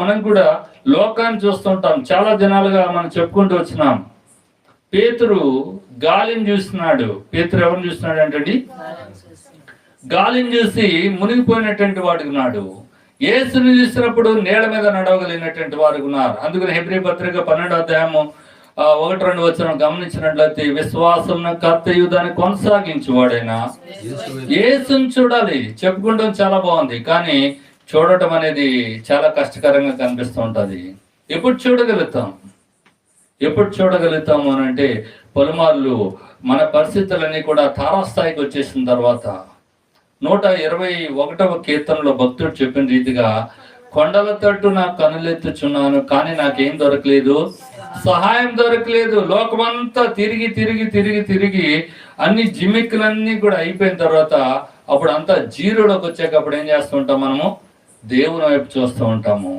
మనం కూడా లోకాన్ని చూస్తుంటాం. చాలా దినాలుగా మనం చెప్పుకుంటూ వచ్చినాం. పేతురు గాలిని చూస్తున్నాడు. పేతురు ఎవరిని చూస్తున్నాడు అంటే గాలిని చూసి మునిగిపోయినటువంటి వాడుకున్నాడు. యేసుని చూసినప్పుడు నీళ్ళ మీద నడవగలిగినటువంటి వారు ఉన్నారు. అందుకని హెబ్రీ పత్రిక 12వ అధ్యాయము 1-2 వచనం గమనించినట్లయితే, విశ్వాసం కర్తయు దాన్ని కొనసాగించువాడైనా యేసుని చూడాలి. చెప్పుకుంటాం చాలా బాగుంది, కానీ చూడటం అనేది చాలా కష్టకరంగా కనిపిస్తూ ఉంటుంది. ఎప్పుడు చూడగలుగుతాము అని అంటే, పలుమార్లు మన పరిస్థితులన్నీ కూడా తారాస్థాయికి వచ్చేసిన తర్వాత 121వ కీర్తనలో భక్తుడు చెప్పిన రీతిగా, కొండల తట్టు నా కనులెత్తుచున్నాను కానీ నాకేం దొరకలేదు, సహాయం దొరకలేదు. లోకమంతా తిరిగి అన్ని జిమ్మిక్కులన్నీ కూడా అయిపోయిన తర్వాత అప్పుడు అంతా జీరోలోకి వచ్చాక అప్పుడు ఏం చేస్తూ ఉంటాం, మనము దేవుని వైపు చూస్తూ ఉంటాము.